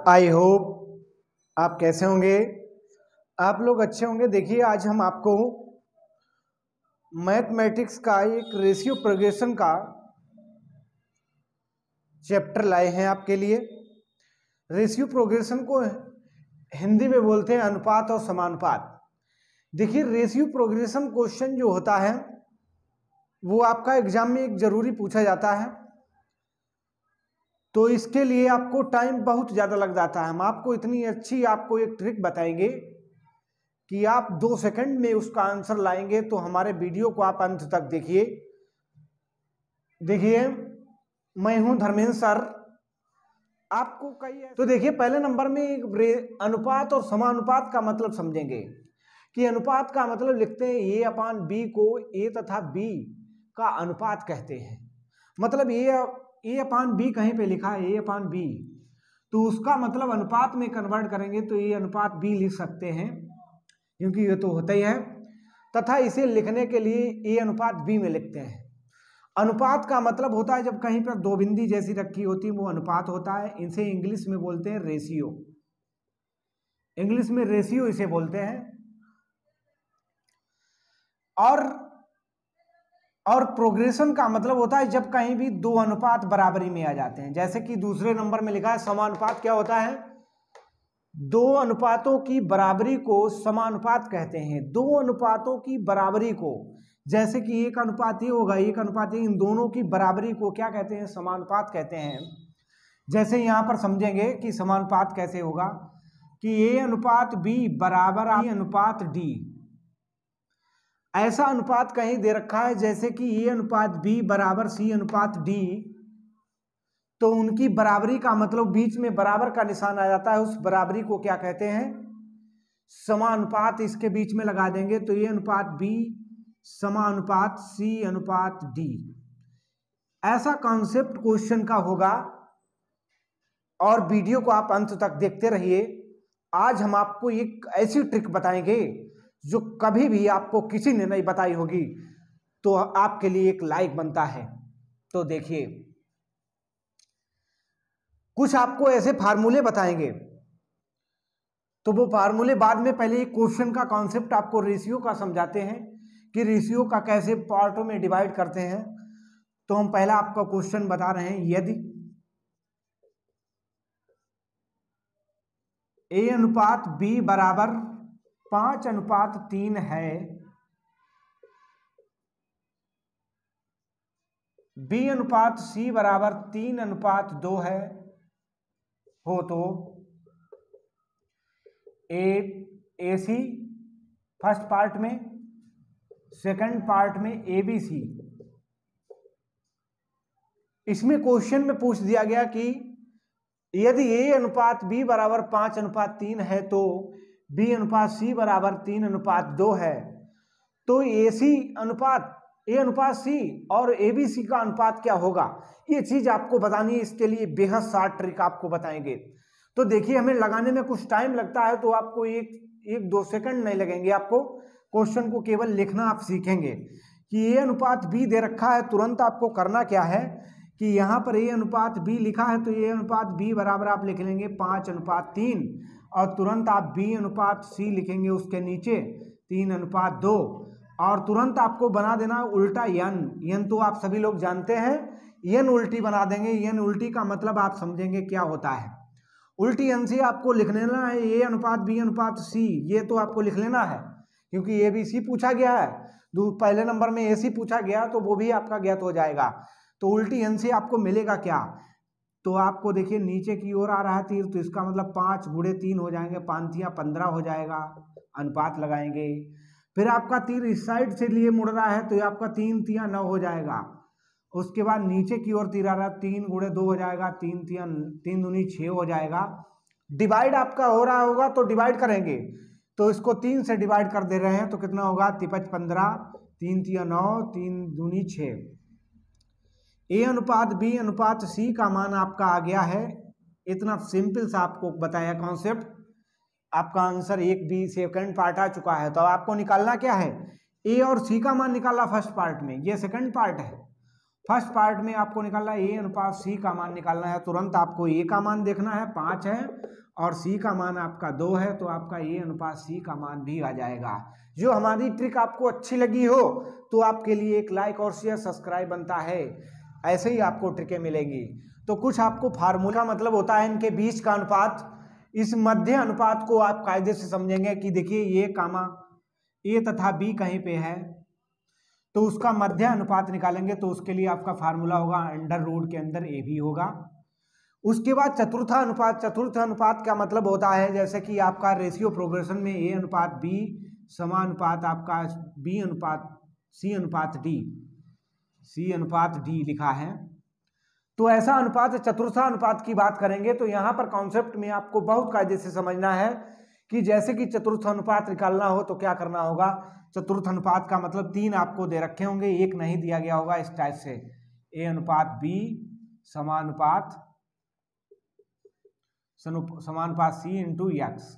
I hope आप कैसे होंगे। आप लोग अच्छे होंगे। देखिए आज हम आपको मैथमेटिक्स का एक रेशियो प्रोग्रेशन का चैप्टर लाए हैं आपके लिए। रेशियो प्रोग्रेशन को हिंदी में बोलते हैं अनुपात और समानुपात। देखिए रेशियो प्रोग्रेशन क्वेश्चन जो होता है वो आपका एग्जाम में एक जरूरी पूछा जाता है, तो इसके लिए आपको टाइम बहुत ज़्यादा लग जाता है। हम आपको इतनी अच्छी आपको एक ट्रिक बताएंगे कि आप 2 सेकंड में उसका आंसर लाएंगे। तो हमारे वीडियो को आप अंत तक देखिए। देखिए मैं हूं धर्मेंद्र सर, आपको तो देखिए पहले नंबर में अनुपात और समानुपात का मतलब समझेंगे कि अनुपात का मतलब लिखते हैं ए अपान बी को ए तथा बी का अनुपात कहते हैं। मतलब ए अपान बी कहीं पे लिखा है ए अपान बी, तो उसका मतलब अनुपात में कन्वर्ट करेंगे तो ए अनुपात बी लिख सकते हैं, क्योंकि ये तो होता ही है। तथा इसे लिखने के लिए ए अनुपात बी में लिखते हैं। अनुपात का मतलब होता है जब कहीं पर दो बिंदी जैसी रखी होती है वो अनुपात होता है। इसे इंग्लिश में बोलते हैं रेशियो। इंग्लिश में रेशियो इसे बोलते हैं। और प्रोग्रेशन का मतलब होता है जब कहीं भी दो अनुपात बराबरी में आ जाते हैं। जैसे कि दूसरे नंबर में लिखा है समानुपात क्या होता है, दो अनुपातों की बराबरी को समानुपात कहते हैं। दो अनुपातों की बराबरी को, जैसे कि एक अनुपात ये होगा एक अनुपात ये, इन दोनों की बराबरी को क्या कहते हैं, समानुपात कहते हैं। जैसे यहां पर समझेंगे कि समानुपात कैसे होगा कि ए अनुपात बी बराबर ए अनुपात डी। ऐसा अनुपात कहीं दे रखा है जैसे कि ए अनुपात बी बराबर सी अनुपात डी, तो उनकी बराबरी का मतलब बीच में बराबर का निशान आ जाता है। उस बराबरी को क्या कहते हैं, समानुपात। इसके बीच में लगा देंगे तो ए अनुपात बी समानुपात सी अनुपात डी। ऐसा कॉन्सेप्ट क्वेश्चन का होगा और वीडियो को आप अंत तक देखते रहिए। आज हम आपको एक ऐसी ट्रिक बताएंगे जो कभी भी आपको किसी ने नहीं बताई होगी, तो आपके लिए एक लाइक बनता है। तो देखिए कुछ आपको ऐसे फार्मूले बताएंगे, तो वो फार्मूले बाद में पहले एक क्वेश्चन का कॉन्सेप्ट आपको रेशियो का समझाते हैं कि रेशियो का कैसे पार्टों में डिवाइड करते हैं। तो हम पहला आपका क्वेश्चन बता रहे हैं, यदि ए अनुपात बी बराबर 5:3 है, बी अनुपात सी बराबर 3:2 है हो, तो ए सी फर्स्ट पार्ट में, सेकंड पार्ट में ए बी सी। इसमें क्वेश्चन में पूछ दिया गया कि यदि ए अनुपात बी बराबर 5:3 है तो बी अनुपात सी बराबर 3:2 है, तो ए अनुपात सी और ए बी सी का अनुपात क्या होगा, ये चीज आपको बतानी है। इसके लिए बेहद शार्ट ट्रिक आपको बताएंगे। तो देखिए हमें लगाने में कुछ टाइम लगता है, तो आपको एक 2 सेकंड नहीं लगेंगे। आपको क्वेश्चन को केवल लिखना आप सीखेंगे कि ए अनुपात बी दे रखा है। तुरंत आपको करना क्या है कि यहाँ पर ए अनुपात बी लिखा है, तो ए अनुपात बी बराबर आप लिख लेंगे 5:3 और तुरंत आप बी अनुपात सी लिखेंगे उसके नीचे 3:2 और तुरंत आपको बना देना उल्टा यन तो आप सभी लोग जानते हैं, यन उल्टी बना देंगे। यन उल्टी का मतलब आप समझेंगे क्या होता है। उल्टी यन से आपको लिख लेना है ए अनुपात बी अनुपात सी, ये तो आपको लिख लेना है क्योंकि ए बी सी पूछा गया है। पहले नंबर में ए सी पूछा गया तो वो भी आपका ज्ञात हो जाएगा। तो उल्टी यन से आपको मिलेगा क्या, तो आपको देखिए नीचे की ओर आ रहा है तीर, तो इसका मतलब 5 गुणे 3 हो जाएंगे, 5 15 हो जाएगा। अनुपात लगाएंगे, फिर आपका तीर इस साइड से लिए मुड़ रहा है तो ये आपका 3 3 9 हो जाएगा। उसके बाद नीचे की ओर तीर आ रहा है, 3 गुणे 2 हो जाएगा, 3 दूनी 6 हो जाएगा। डिवाइड आपका हो रहा होगा तो डिवाइड करेंगे, तो इसको 3 से डिवाइड कर दे रहे हैं तो कितना होगा, 5 15 3 3 9 3 दूनी 6। ए अनुपात बी अनुपात सी का मान आपका आ गया है। इतना सिंपल सा आपको बताया कॉन्सेप्ट। आपका आंसर एक बी सेकंड पार्ट आ चुका है। तो आपको निकालना क्या है, ए और सी का मान निकाला फर्स्ट पार्ट में, ये सेकंड पार्ट है। फर्स्ट पार्ट में आपको निकालना है ए अनुपात सी का मान निकालना है। तुरंत आपको ए का मान देखना है 5 है और सी का मान आपका 2 है, तो आपका ए अनुपात सी का मान भी आ जाएगा। जो हमारी ट्रिक आपको अच्छी लगी हो तो आपके लिए एक लाइक और शेयर सब्सक्राइब बनता है, ऐसे ही आपको ट्रिकें मिलेंगी। तो कुछ आपको फार्मूला मतलब होता है इनके बीच का अनुपात। इस मध्य अनुपात को आप कायदे से समझेंगे कि देखिए ये कामा ए तथा बी कहीं पे है तो उसका मध्य अनुपात निकालेंगे, तो उसके लिए आपका फार्मूला होगा अंडर रूट के अंदर ए भी होगा। उसके बाद चतुर्थ अनुपात। चतुर्थ अनुपात का मतलब होता है जैसे कि आपका रेशियो प्रोग्रेशन में ए अनुपात बी समानुपात आपका बी अनुपात सी अनुपात डी, सी अनुपात डी लिखा है। तो ऐसा अनुपात चतुर्थ अनुपात की बात करेंगे तो यहाँ पर कॉन्सेप्ट में आपको बहुत कायदे से समझना है कि जैसे कि चतुर्थ अनुपात निकालना हो तो क्या करना होगा। चतुर्थ अनुपात का मतलब 3 आपको दे रखे होंगे, एक नहीं दिया गया होगा। इस टाइप से ए अनुपात बी समानुपात सी इंटू एक्स,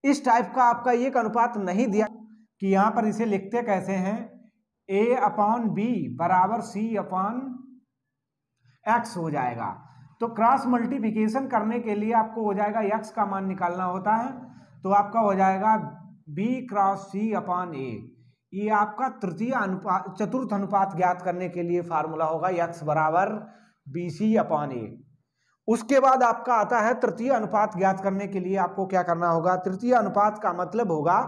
इस टाइप का आपका एक अनुपात नहीं दिया कि यहाँ पर इसे लिखते कैसे हैं, ए अपॉन बी बराबर सी अपॉन एक्स हो जाएगा। तो क्रॉस मल्टीप्लिकेशन करने के लिए आपको हो जाएगा एक्स का मान निकालना होता है, तो आपका हो जाएगा बी क्रॉस सी अपॉन ए। ये आपका तृतीय अनुपात चतुर्थ अनुपात ज्ञात करने के लिए फार्मूला होगा एक्स बराबर बी सी अपॉन ए। उसके बाद आपका आता है तृतीय अनुपात ज्ञात करने के लिए आपको क्या करना होगा। तृतीय अनुपात का मतलब होगा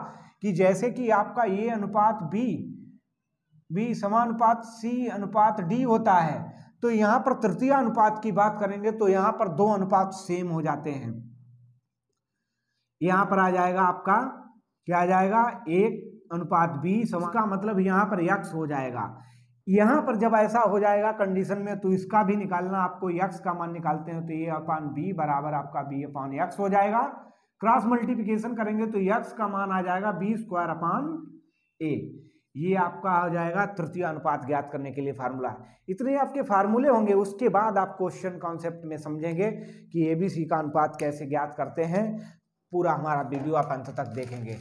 कि जैसे कि आपका ए अनुपात बी समानुपात सी अनुपात डी होता है, तो यहाँ पर तृतीय अनुपात की बात करेंगे तो यहाँ पर 2 अनुपात सेम हो जाते हैं। यहाँ पर आ जाएगा आपका क्या आ जाएगा 1 अनुपात बी, का मतलब यहाँ पर x हो जाएगा। यहाँ पर जब ऐसा हो जाएगा कंडीशन में तो इसका भी निकालना, आपको x का मान निकालते हैं तो a अपान बी बराबर आपका b अपान x हो जाएगा। क्रॉस मल्टीप्लिकेशन करेंगे तो x का मान आ जाएगा b स्क्वायर अपान a। ये आपका हो जाएगा तृतीय अनुपात ज्ञात करने के लिए फार्मूला। इतने आपके फार्मूले होंगे, उसके बाद आप क्वेश्चन कॉन्सेप्ट में समझेंगे कि एबीसी का अनुपात कैसे ज्ञात करते हैं। पूरा हमारा वीडियो आप अंत तक देखेंगे।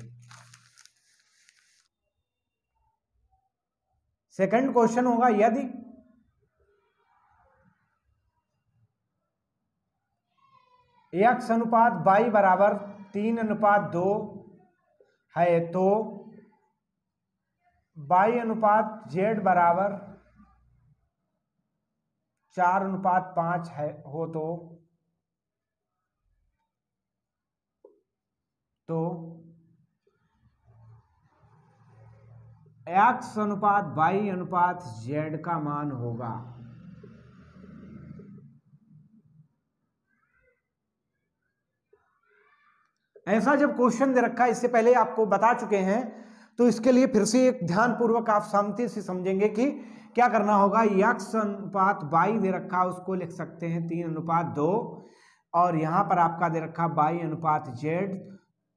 सेकंड क्वेश्चन होगा, यदि x अनुपात y बराबर 3:2 है तो y अनुपात z बराबर 4:5 है हो तो x अनुपात y अनुपात z का मान होगा। ऐसा जब क्वेश्चन दे रखा है, इससे पहले आपको बता चुके हैं, तो इसके लिए फिर से एक ध्यानपूर्वक आप शांति से समझेंगे कि क्या करना होगा। x अनुपात y दे रखा, उसको लिख सकते हैं 3:2 और यहाँ पर आपका दे रखा y अनुपात z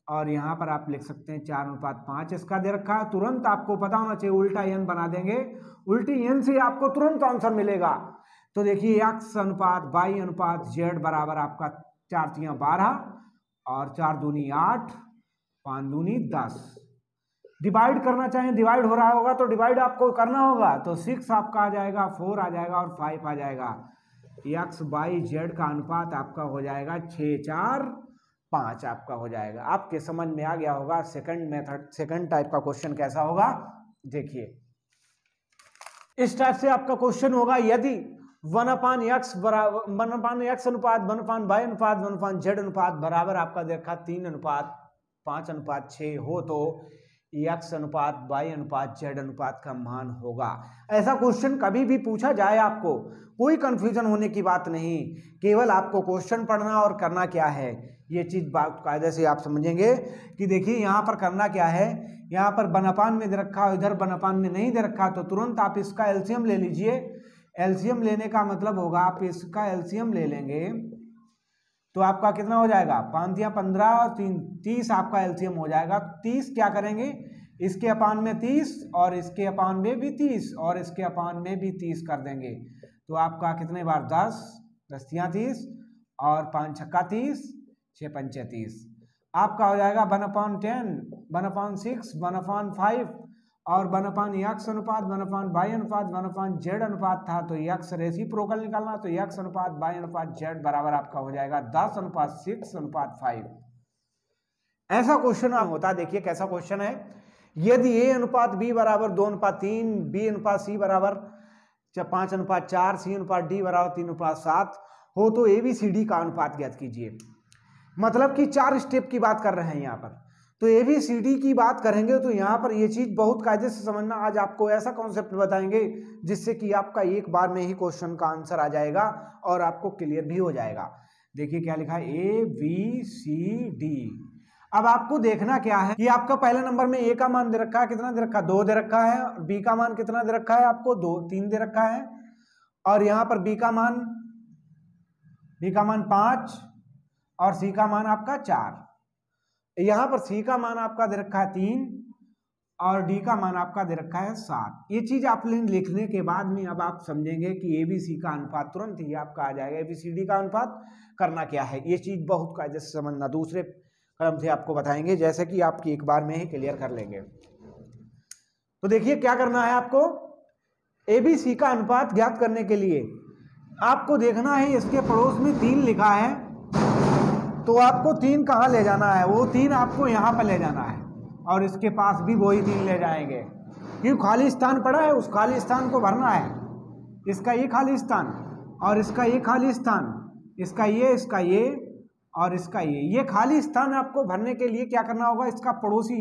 और यहाँ पर आप लिख सकते हैं 4:5 इसका दे रखा है। तुरंत आपको पता होना चाहिए, उल्टा n बना देंगे, उल्टी n से आपको तुरंत आंसर मिलेगा। तो देखिए x अनुपात y अनुपात z बराबर आपका 4 × 12 और 4 दूनी 8 5 दूनी 10। डिवाइड करना चाहें, डिवाइड हो रहा होगा तो डिवाइड आपको करना होगा, तो 6 आपका आ जाएगा, 4 आ जाएगा और 5 आ जाएगा। x y z का अनुपात आपका हो जाएगा 6 4 5 आपका हो जाएगा। आपके समझ में आ गया होगा सेकंड मेथड, सेकंड टाइप का क्वेश्चन कैसा होगा। देखिए इस टाइप से आपका क्वेश्चन होगा, यदि 1/x बराबर 1/x अनुपात 1/y अनुपात 1/z अनुपात बराबर आपका देखा 3:5:6 हो तो x अनुपात y अनुपात z अनुपात का मान होगा। ऐसा क्वेश्चन कभी भी पूछा जाए आपको कोई कंफ्यूजन होने की बात नहीं, केवल आपको क्वेश्चन पढ़ना और करना क्या है, ये चीज बात कायदे से आप समझेंगे कि देखिए यहाँ पर करना क्या है। यहाँ पर 1/, में दे रखा, इधर 1/, में नहीं दे रखा, तो तुरंत आप इसका एलसीएम ले लीजिए। एलसीएम लेने का मतलब होगा आप इसका एलसीएम ले लेंगे तो आपका कितना हो जाएगा, 5 × 15 और 3 30 आपका एलसीएम हो जाएगा। 30 क्या करेंगे, इसके अपान में 30 और इसके अपान में भी 30 और इसके अपान में भी 30 कर देंगे, तो आपका कितने बार 10 10 × 30 और 5 × 30 6 × 30 आपका हो जाएगा 1/10 1/6 1/5 और 1/x अनुपात 1/y अनुपात 1/z अनुपात था, तो x रेसिप्रोकल निकालना, तो x अनुपात y अनुपात z बराबर आपका हो जाएगा 10:6:5। ऐसा क्वेश्चन होता है। देखिए कैसा क्वेश्चन है, यदि a अनुपात b बराबर 2:3, b अनुपात c बराबर 5:4, c अनुपात d बराबर 3:7 हो तो ABCD का अनुपात ज्ञात कीजिए। मतलब कि 4 स्टेप की बात कर रहे हैं यहाँ पर। तो ABCD की बात करेंगे तो यहाँ पर ये चीज बहुत कायदे से समझना। आज आपको ऐसा कॉन्सेप्ट बताएंगे जिससे कि आपका एक बार में ही क्वेश्चन का आंसर आ जाएगा और आपको क्लियर भी हो जाएगा। देखिए क्या लिखा है, ABCD। अब आपको देखना क्या है कि आपका पहले नंबर में A का मान दे रखा है, कितना दे रखा है, 2 दे रखा है। और B का मान कितना दे रखा है आपको, 3 दे रखा है। और यहाँ पर B का मान 5 और C का मान आपका 4। यहां पर C का मान आपका दे रखा है 3 और D का मान आपका दे रखा है 7। ये चीज आप लिखने के बाद में अब आप समझेंगे कि ABC का अनुपात तुरंत ही आपका आ जाएगा। ABCD का अनुपात करना क्या है, ये चीज बहुत कायदे से समझना। दूसरे कदम से आपको बताएंगे, जैसे कि आपकी एक बार में ही क्लियर कर लेंगे। तो देखिए क्या करना है आपको, ABC का अनुपात ज्ञात करने के लिए आपको देखना है इसके पड़ोस में 3 लिखा है, तो आपको 3 कहाँ ले जाना है, वो 3 आपको यहाँ पर ले जाना है और इसके पास भी वही 3 ले जाएंगे। क्यों, खाली स्थान पड़ा है, उस खाली स्थान को भरना है। इसका ये खाली स्थान और इसका ये खाली स्थान, इसका ये और इसका ये खाली स्थान आपको भरने के लिए क्या करना होगा, इसका पड़ोसी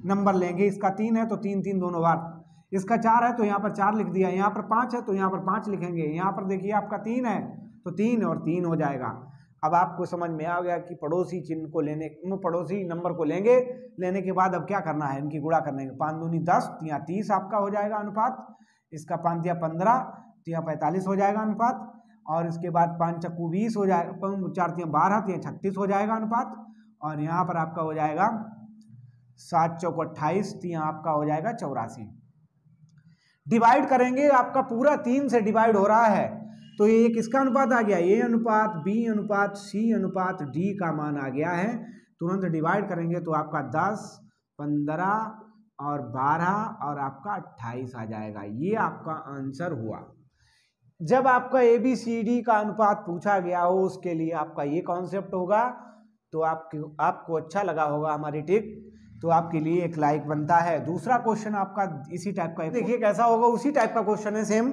नंबर लेंगे। इसका 3 है तो 3 3 दोनों बार, इसका 4 है तो यहाँ पर 4 लिख दिया, यहाँ पर 5 है तो यहाँ पर 5 लिखेंगे। यहाँ पर देखिए आपका 3 है तो 3 और 3 हो जाएगा। अब आपको समझ में आ गया कि पड़ोसी चिन्ह को पड़ोसी नंबर को लेने के बाद अब क्या करना है, इनकी गुणा करने के। 5 दूनी 10 या 30 आपका हो जाएगा अनुपात। इसका 5 या 15 या 45 हो जाएगा अनुपात। और इसके बाद 5 चक्कू 20 हो जाएगा, 4 या 12 या 36 हो जाएगा अनुपात। और यहाँ पर आपका हो जाएगा 7 चौक 28, यहाँ आपका हो जाएगा 84। डिवाइड करेंगे, आपका पूरा 3 से डिवाइड हो रहा है तो ये किसका अनुपात आ गया, A अनुपात B अनुपात C अनुपात D का मान आ गया है। तुरंत डिवाइड करेंगे तो आपका 10, 15 और 12 और आपका 28 आ जाएगा। ये आपका आंसर हुआ। जब आपका ABCD का अनुपात पूछा गया हो उसके लिए आपका ये कॉन्सेप्ट होगा। तो आपको अच्छा लगा होगा हमारी टिप, तो आपके लिए एक लाइक बनता है। दूसरा क्वेश्चन आपका इसी टाइप का, देखिए कैसा होगा, उसी टाइप का क्वेश्चन है सेम।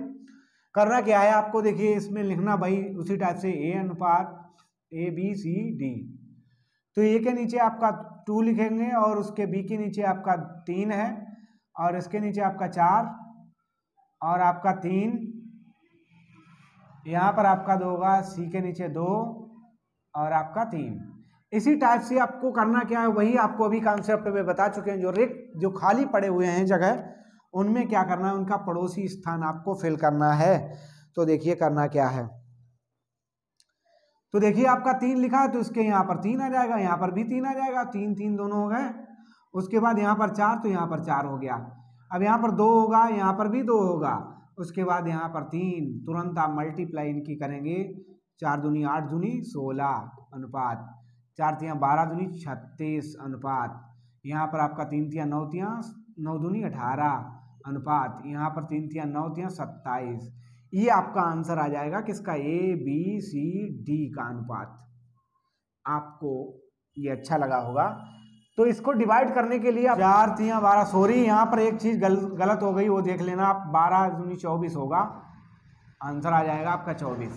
करना क्या है आपको, देखिए इसमें लिखना भाई उसी टाइप से A अनुपात ABCD। तो A के नीचे आपका 2 लिखेंगे और उसके B के नीचे आपका 3 है और इसके नीचे आपका 4 और आपका 3, यहाँ पर आपका 2 होगा, C के नीचे 2 और आपका 3। इसी टाइप से आपको करना क्या है, वही आपको अभी कॉन्सेप्ट में बता चुके हैं। जो खाली पड़े हुए हैं जगह, उनमें क्या करना है, उनका पड़ोसी स्थान आपको फिल करना है। तो देखिए करना क्या है, तो देखिए आपका 3 लिखा है तो इसके यहाँ पर 3 आ जाएगा, यहाँ पर भी 3 आ जाएगा, 3 3 दोनों हो गए। उसके बाद यहाँ पर 4 तो यहाँ पर 4 हो गया। अब यहाँ पर 2 होगा, यहाँ पर भी 2 होगा। उसके बाद यहाँ पर 3, तुरंत आप मल्टीप्लाई इनकी करेंगे। 4 दूनी 8 दूनी 16 अनुपात, 4 तियाँ 12 दूनी 36 अनुपात। यहाँ पर आपका 3 तियाँ 9 तियाँ 9 दूनी 18 अनुपात। यहाँ पर 3 तियाँ 9 तियाँ 27। ये आपका आंसर आ जाएगा किसका, ABCD का अनुपात। आपको ये अच्छा लगा होगा। तो इसको डिवाइड करने के लिए 4 तियाँ 12, सॉरी यहाँ पर एक चीज गलत हो गई, वो देख लेना आप। 12 दूनी 24 होगा, आंसर आ जाएगा आपका 24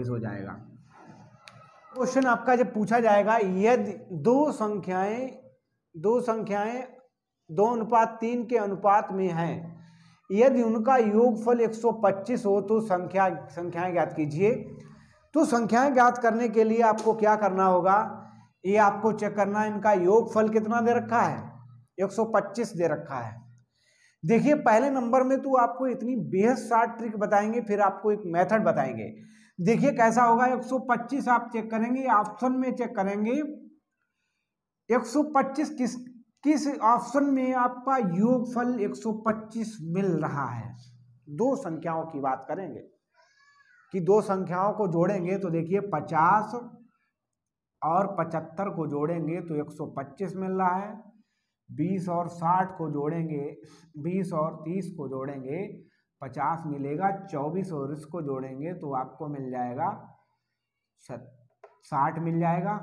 हो जाएगा। क्वेश्चन आपका जब पूछा जाएगा, यदि दो संख्याएं 2:3 के अनुपात में हैं, यदि उनका योगफल 125 हो तो संख्याएं ज्ञात कीजिए। तो संख्याएं ज्ञात करने के लिए आपको क्या करना होगा, ये आपको चेक करना है इनका योगफल कितना दे रखा है, 125 दे रखा है। देखिए पहले नंबर में तो आपको इतनी बेहद शार्ट ट्रिक बताएंगे, फिर आपको एक मेथड बताएंगे। देखिए कैसा होगा, 125 आप चेक करेंगे, ऑप्शन में चेक करेंगे 125 किस ऑप्शन में आपका योगफल 125 मिल रहा है। दो संख्याओं की बात करेंगे कि दो संख्याओं को जोड़ेंगे तो देखिए 50 और 75 को जोड़ेंगे तो 125 मिल रहा है। 20 और 60 को जोड़ेंगे, 20 और 30 को जोड़ेंगे 50 मिलेगा, 24 और इसको जोड़ेंगे तो आपको मिल जाएगा 60 मिल जाएगा,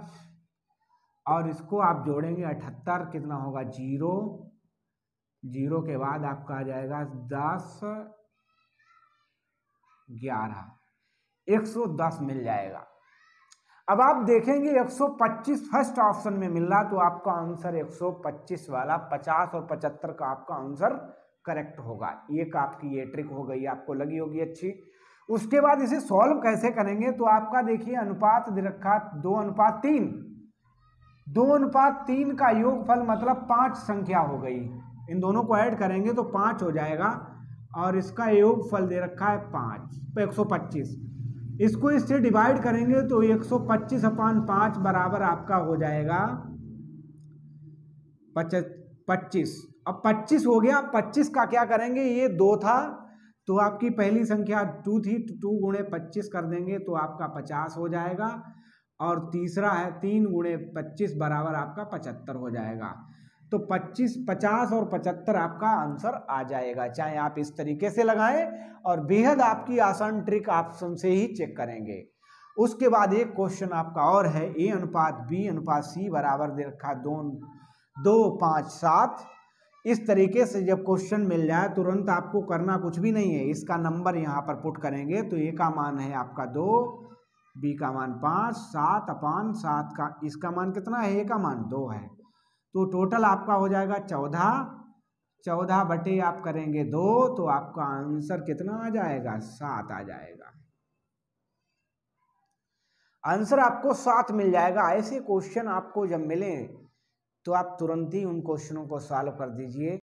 और इसको आप जोड़ेंगे 78, कितना होगा 0, 0 के बाद आपका आ जाएगा 10, 11, 110 मिल जाएगा। अब आप देखेंगे 125 फर्स्ट ऑप्शन में मिल रहा, तो आपका आंसर 125 वाला 50 और 75 का आपका आंसर करेक्ट होगा। एक आपकी ये ट्रिक हो गई, आपको लगी होगी अच्छी। उसके बाद इसे सॉल्व कैसे करेंगे, तो आपका देखिए अनुपात दे रखा 2:3, 2:3 का योगफल मतलब 5 संख्या हो गई, इन दोनों को ऐड करेंगे तो 5 हो जाएगा, और इसका योगफल दे रखा है 5 125। इसको इससे डिवाइड करेंगे तो 125/5 बराबर आपका हो जाएगा 25। अब 25 हो गया, 25 का क्या करेंगे, ये 2 था तो आपकी पहली संख्या 2 थी, 2 गुणे 25 कर देंगे तो आपका 50 हो जाएगा, और तीसरा है 3 गुणे 25 बराबर आपका 75 हो जाएगा। तो 25, 50 और 75 आपका आंसर आ जाएगा, चाहे आप इस तरीके से लगाएं, और बेहद आपकी आसान ट्रिक ऑप्शन से ही चेक करेंगे। उसके बाद एक क्वेश्चन आपका और है, A/B/C बराबर दे रखा 2, 5, 7। इस तरीके से जब क्वेश्चन मिल जाए तुरंत आपको करना कुछ भी नहीं है, इसका नंबर यहाँ पर पुट करेंगे तो A का मान है आपका 2, B का मान 5, 7/7 का इसका मान कितना है, A का मान 2 है, तो टोटल आपका हो जाएगा 14, 14 बटे आप करेंगे 2 तो आपका आंसर कितना आ जाएगा, 7 आ जाएगा। आंसर आपको 7 मिल जाएगा। ऐसे क्वेश्चन आपको जब मिले तो आप तुरंत ही उन क्वेश्चनों को सॉल्व कर दीजिए।